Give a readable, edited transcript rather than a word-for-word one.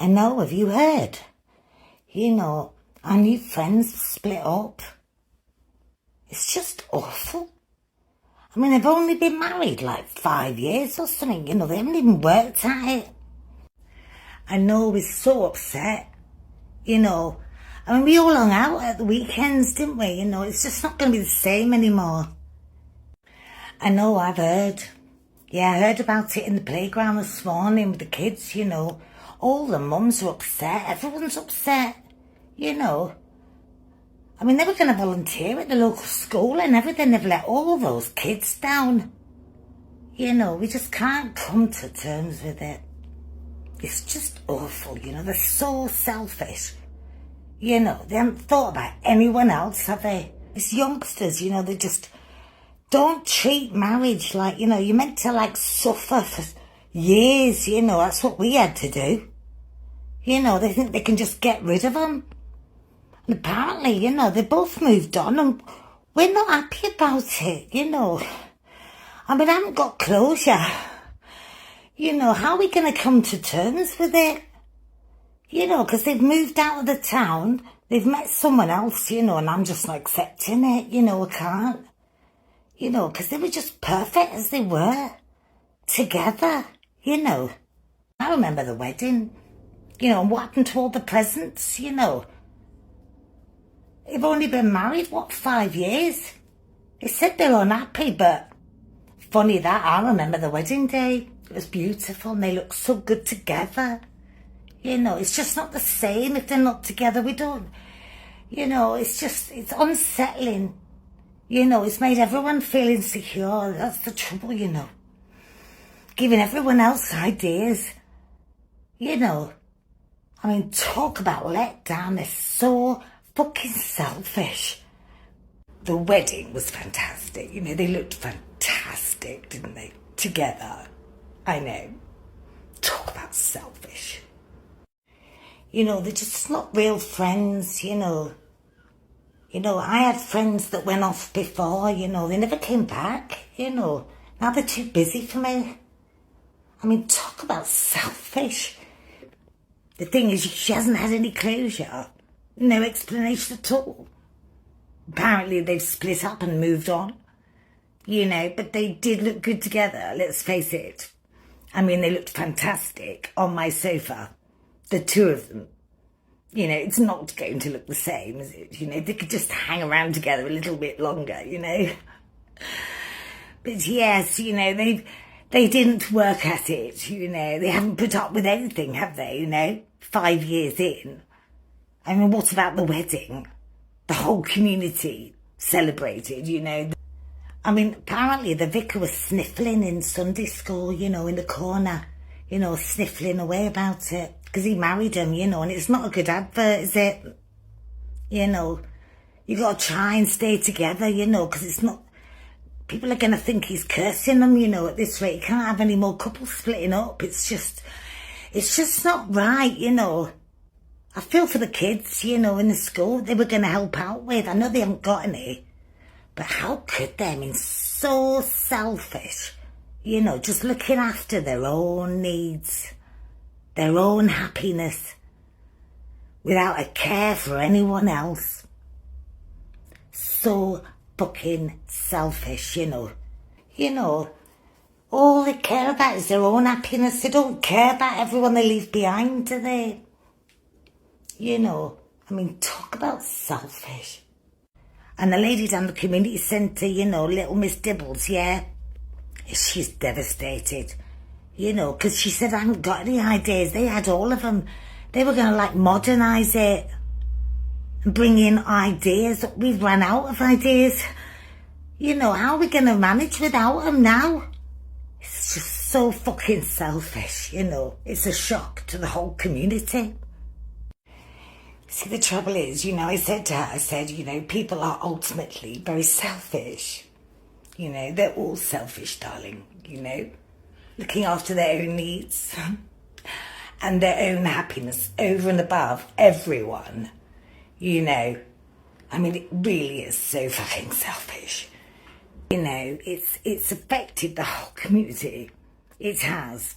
I know, have you heard? Our new friends split up. It's just awful. I mean, they've only been married like 5 years or something, they haven't even worked at it. I know, we're so upset, I mean, we all hung out at the weekends, didn't we? It's just not going to be the same anymore. I know, I've heard. Yeah, I heard about it in the playground this morning with the kids, All the mums are upset. Everyone's upset, I mean, they were going to volunteer at the local school and everything. They've let all those kids down. We just can't come to terms with it. It's just awful, they're so selfish. They haven't thought about anyone else, have they? It's youngsters, they just don't treat marriage like, you're meant to like suffer for years, that's what we had to do. They think they can just get rid of them. And apparently, they both moved on and we're not happy about it, I mean, I haven't got closure. How are we going to come to terms with it? Because they've moved out of the town, they've met someone else, and I'm just not accepting it, I can't. Because they were just perfect as they were, together, I remember the wedding, and what happened to all the presents, They've only been married, 5 years? They said they were unhappy, but funny that, I remember the wedding day. It was beautiful and they looked so good together. It's just not the same if they're not together. We don't, it's unsettling. It's made everyone feel insecure. That's the trouble, Giving everyone else ideas. I mean, talk about letdown. They're so fucking selfish. The wedding was fantastic. They looked fantastic, didn't they? Together. I know. Talk about selfish. They're just not real friends, I had friends that went off before, they never came back, Now they're too busy for me. I mean, talk about selfish. The thing is, she hasn't had any closure. No explanation at all. Apparently they've split up and moved on. But they did look good together, let's face it. I mean, they looked fantastic on my sofa. The two of them. It's not going to look the same, is it? They could just hang around together a little bit longer, But yes, they didn't work at it, They haven't put up with anything, have they, 5 years in. I mean, what about the wedding? The whole community celebrated, I mean, apparently the vicar was sniffling in Sunday school, in the corner, sniffling away about it. Because he married him, and it's not a good advert, is it? You got to try and stay together, because it's not... People are going to think he's cursing them, at this rate. You can't have any more couples splitting up. It's just not right, I feel for the kids, in the school they were going to help out with. I know they haven't got any. But how could they? I mean, so selfish. Just looking after their own needs. Their own happiness. Without a care for anyone else. So fucking selfish, All they care about is their own happiness. They don't care about everyone they leave behind, do they? I mean, talk about selfish. And the lady down the community centre, little Miss Dibbles, yeah? She's devastated, because she said, I haven't got any ideas. They had all of them. They were going to, modernise it and bring in ideas. We've run out of ideas. How are we going to manage without them now? It's just so fucking selfish, It's a shock to the whole community. See, the trouble is, I said to her, people are ultimately very selfish. They're all selfish, darling, looking after their own needs and their own happiness over and above everyone, I mean, it really is so fucking selfish. It's affected the whole community. It has.